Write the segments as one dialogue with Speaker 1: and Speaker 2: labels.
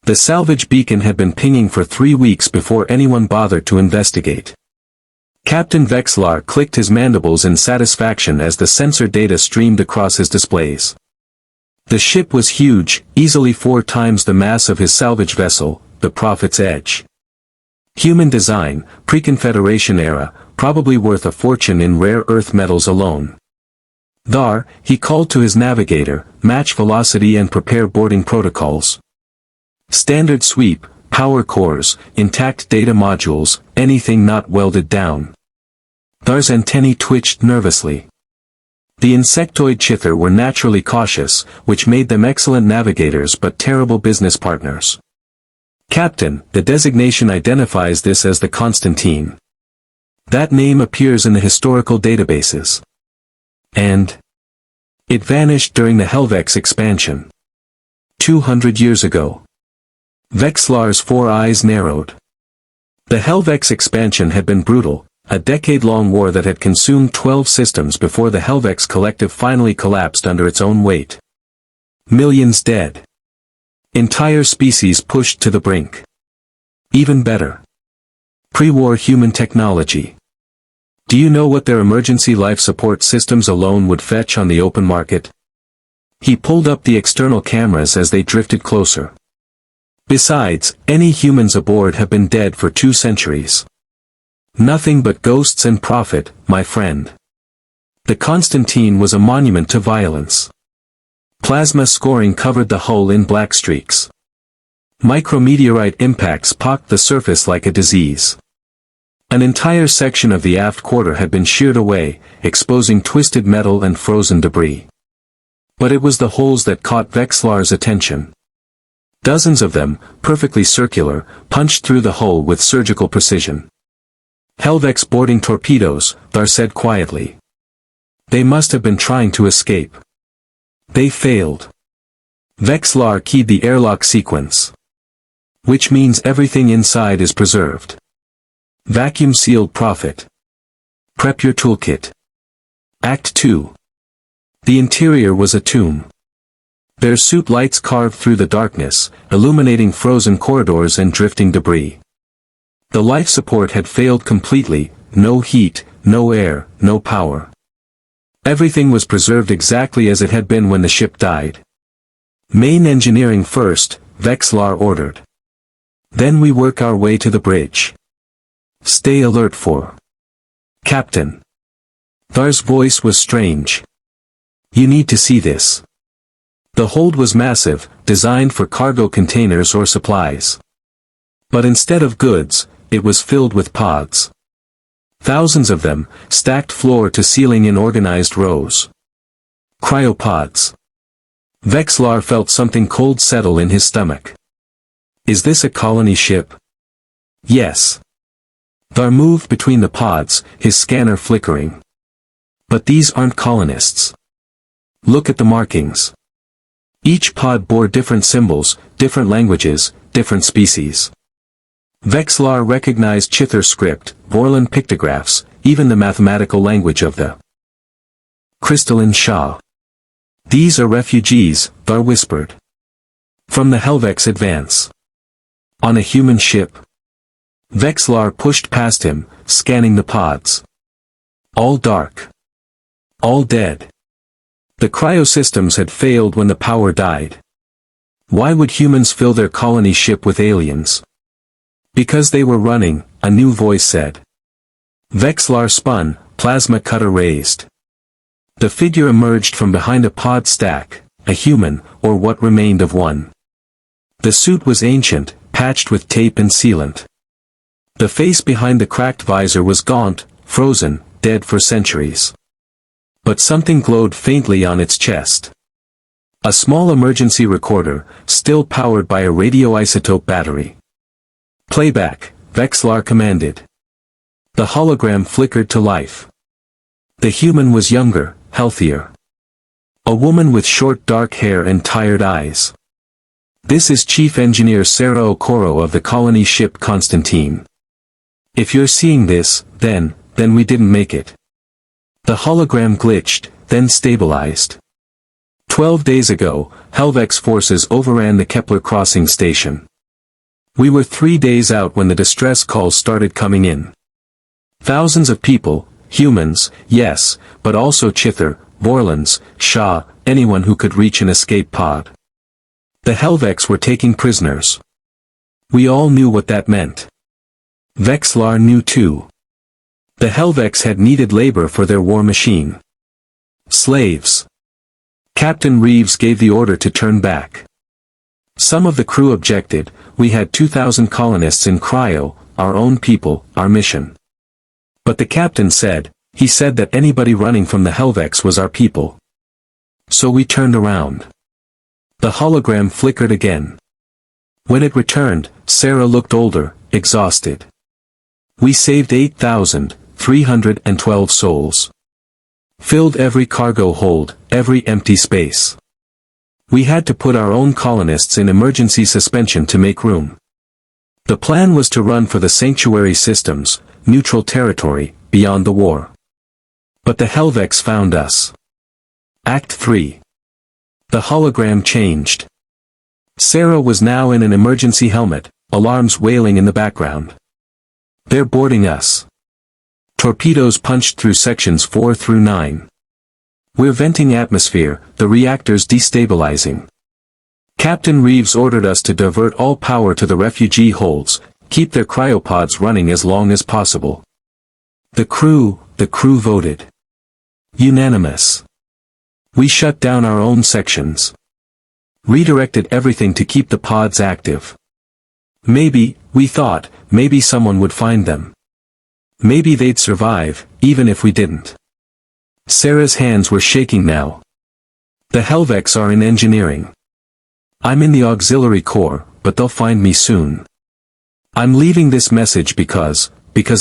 Speaker 1: The salvage beacon had been pinging for 3 weeks before anyone bothered to investigate. Captain Vexlar clicked his mandibles in satisfaction as the sensor data streamed across his displays. The ship was huge, easily 4 times the mass of his salvage vessel, the Prophet's Edge. Human design, pre-Confederation era, probably worth a fortune in rare earth metals alone. Thar, he called to his navigator, match velocity and prepare boarding protocols. Standard sweep, power cores, intact data modules, anything not welded down. Thar's antennae twitched nervously. The insectoid Chither were naturally cautious, which made them excellent navigators but terrible business partners. Captain, the designation identifies this as the Constantine. That name appears in the historical databases. And it vanished during the Helvex Expansion. 200 years ago. Vexlar's 4 eyes narrowed. The Helvex Expansion had been brutal, a decade-long war that had consumed 12 systems before the Helvex Collective finally collapsed under its own weight. Millions dead. Entire species pushed to the brink. Even better. Pre-war human technology. Do you know what their emergency life support systems alone would fetch on the open market? He pulled up the external cameras as they drifted closer. Besides, any humans aboard have been dead for 2 centuries. Nothing but ghosts and profit, my friend. The Constantine was a monument to violence. Plasma scoring covered the hull in black streaks. Micrometeorite impacts pocked the surface like a disease. An entire section of the aft quarter had been sheared away, exposing twisted metal and frozen debris. But it was the holes that caught Vexlar's attention. Dozens of them, perfectly circular, punched through the hull with surgical precision. Helvex boarding torpedoes, Thar said quietly. They must have been trying to escape. They failed. Vexlar keyed the airlock sequence. Which means everything inside is preserved. Vacuum-sealed Prophet. Prep your toolkit. Act 2. The interior was a tomb. Their suit lights carved through the darkness, illuminating frozen corridors and drifting debris. The life support had failed completely, no heat, no air, no power. Everything was preserved exactly as it had been when the ship died. Main engineering first, Vexlar ordered. Then we work our way to the bridge. Stay alert for Captain. Thar's voice was strange. You need to see this. The hold was massive, designed for cargo containers or supplies. But instead of goods, it was filled with pods. Thousands of them, stacked floor to ceiling in organized rows. Cryo-pods. Vexlar felt something cold settle in his stomach. Is this a colony ship? Yes. Thar moved between the pods, his scanner flickering. But these aren't colonists. Look at the markings. Each pod bore different symbols, different languages, different species. Vexlar recognized Chither script, Vorlon pictographs, even the mathematical language of the crystalline Shah. These are refugees, Thar whispered. From the Helvex Advance. On a human ship. Vexlar pushed past him, scanning the pods. All dark. All dead. The cryosystems had failed when the power died. Why would humans fill their colony ship with aliens? Because they were running, a new voice said. Vexlar spun, plasma cutter raised. The figure emerged from behind a pod stack, a human, or what remained of one. The suit was ancient, patched with tape and sealant. The face behind the cracked visor was gaunt, frozen, dead for centuries. But something glowed faintly on its chest. A small emergency recorder, still powered by a radioisotope battery. Playback, Vexlar commanded. The hologram flickered to life. The human was younger, healthier. A woman with short dark hair and tired eyes. This is Chief Engineer Sarah Okoro of the colony ship Constantine. If you're seeing this, then we didn't make it. The hologram glitched, then stabilized. 12 days ago, Helvex forces overran the Kepler crossing station. We were 3 days out when the distress calls started coming in. Thousands of people, humans, yes, but also Chithar, Vorlons, Shah, anyone who could reach an escape pod. The Helvex were taking prisoners. We all knew what that meant. Vexlar knew too. The Helvex had needed labor for their war machine. Slaves. Captain Reeves gave the order to turn back. Some of the crew objected. We had 2,000 colonists in cryo, our own people, our mission. But the captain said, he said that anybody running from the Helvex was our people. So we turned around. The hologram flickered again. When it returned, Sarah looked older, exhausted. We saved 8,312 souls. Filled every cargo hold, every empty space. We had to put our own colonists in emergency suspension to make room. The plan was to run for the sanctuary systems, neutral territory, beyond the war. But the Helvex found us. Act 3. The hologram changed. Sarah was now in an emergency helmet, alarms wailing in the background. They're boarding us. Torpedoes punched through sections 4 through 9. We're venting atmosphere, the reactors destabilizing. Captain Reeves ordered us to divert all power to the refugee holds, keep their cryo-pods running as long as possible. The crew voted. Unanimous. We shut down our own sections. Redirected everything to keep the pods active. Maybe, we thought, maybe someone would find them. Maybe they'd survive, even if we didn't. Sarah's hands were shaking now. The Helvex are in engineering. I'm in the auxiliary corps, but they'll find me soon. I'm leaving this message because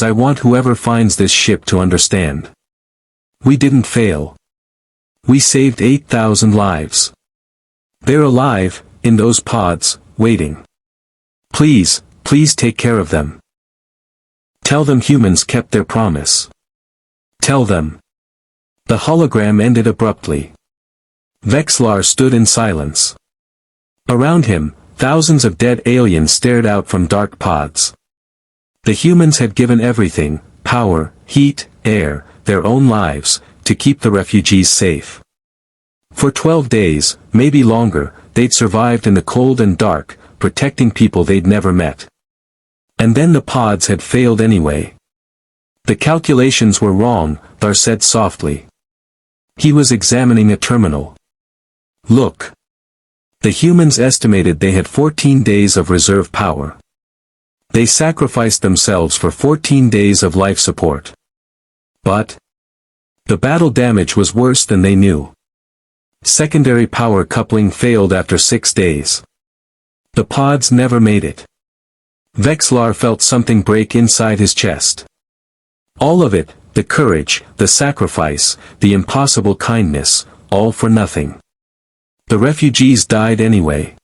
Speaker 1: I want whoever finds this ship to understand. We didn't fail. We saved 8,000 lives. They're alive, in those pods, waiting. Please take care of them. Tell them humans kept their promise. Tell them. The hologram ended abruptly. Vexlar stood in silence. Around him, thousands of dead aliens stared out from dark pods. The humans had given everything, power, heat, air, their own lives, to keep the refugees safe. For 12 days, maybe longer, they'd survived in the cold and dark, protecting people they'd never met. And then the pods had failed anyway. The calculations were wrong, Thar said softly. He was examining a terminal. Look. The humans estimated they had 14 days of reserve power. They sacrificed themselves for 14 days of life support. But the battle damage was worse than they knew. Secondary power coupling failed after 6 days. The pods never made it. Vexlar felt something break inside his chest. All of it, the courage, the sacrifice, the impossible kindness, all for nothing. The refugees died anyway.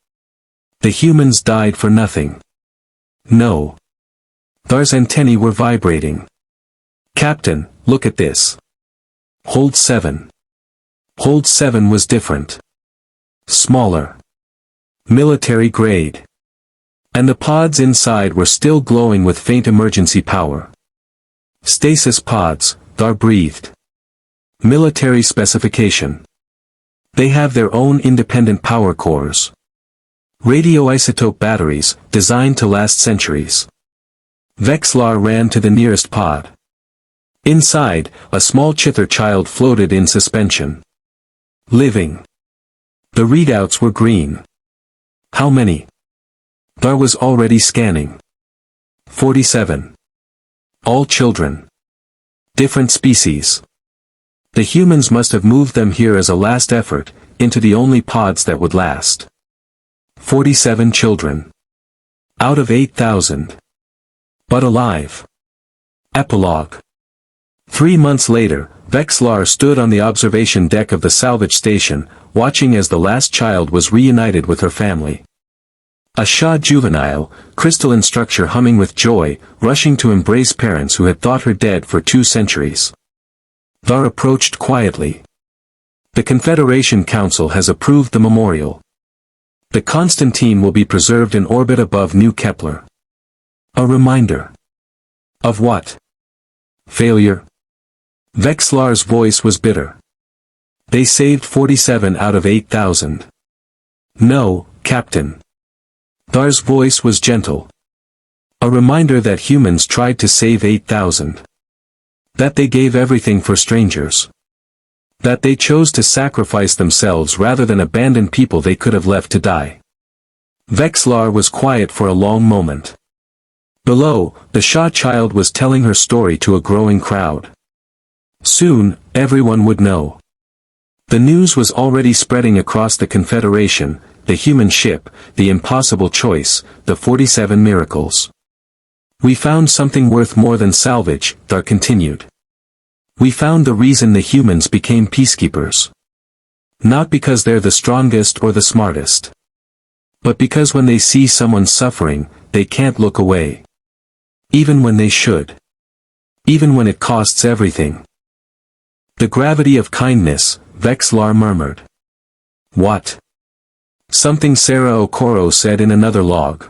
Speaker 1: The humans died for nothing. No. Thar's antennae were vibrating. Captain, look at this. Hold 7. Hold 7 was different. Smaller. Military grade. And the pods inside were still glowing with faint emergency power. Stasis pods, Thar breathed. Military specification. They have their own independent power cores. Radioisotope batteries, designed to last centuries. Vexlar ran to the nearest pod. Inside, a small Chithar child floated in suspension. Living. The readouts were green. How many? Thar was already scanning. 47. All children. Different species. The humans must have moved them here as a last effort, into the only pods that would last. 47 children. Out of 8,000. But alive. Epilogue. 3 months later, Vexlar stood on the observation deck of the salvage station, watching as the last child was reunited with her family. A Shah juvenile, crystalline structure humming with joy, rushing to embrace parents who had thought her dead for 2 centuries. Thar approached quietly. The Confederation Council has approved the memorial. The Constantine will be preserved in orbit above New Kepler. A reminder. Of what? Failure? Vexlar's voice was bitter. They saved 47 out of 8,000. No, Captain. Thar's voice was gentle. A reminder that humans tried to save 8,000. That they gave everything for strangers. That they chose to sacrifice themselves rather than abandon people they could have left to die. Vexlar was quiet for a long moment. Below, the Shah child was telling her story to a growing crowd. Soon, everyone would know. The news was already spreading across the Confederation, the human ship, the impossible choice, the 47 miracles. We found something worth more than salvage, Thar continued. We found the reason the humans became peacekeepers. Not because they're the strongest or the smartest. But because when they see someone suffering, they can't look away. Even when they should. Even when it costs everything. The gravity of kindness, Vexlar murmured. What? Something Sarah Okoro said in another log.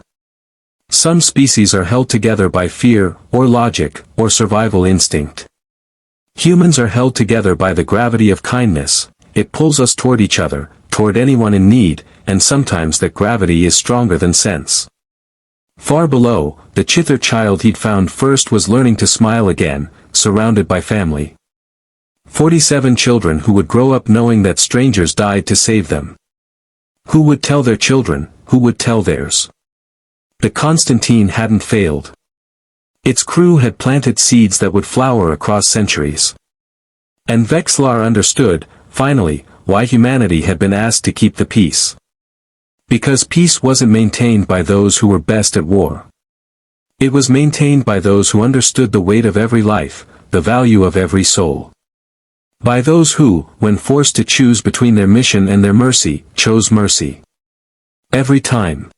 Speaker 1: Some species are held together by fear, or logic, or survival instinct. Humans are held together by the gravity of kindness. It pulls us toward each other, toward anyone in need, and sometimes that gravity is stronger than sense. Far below, the Chithar child he'd found first was learning to smile again, surrounded by family. 47 children who would grow up knowing that strangers died to save them. Who would tell their children, who would tell theirs? The Constantine hadn't failed. Its crew had planted seeds that would flower across centuries. And Vexlar understood, finally, why humanity had been asked to keep the peace. Because peace wasn't maintained by those who were best at war. It was maintained by those who understood the weight of every life, the value of every soul. By those who, when forced to choose between their mission and their mercy, chose mercy. Every time.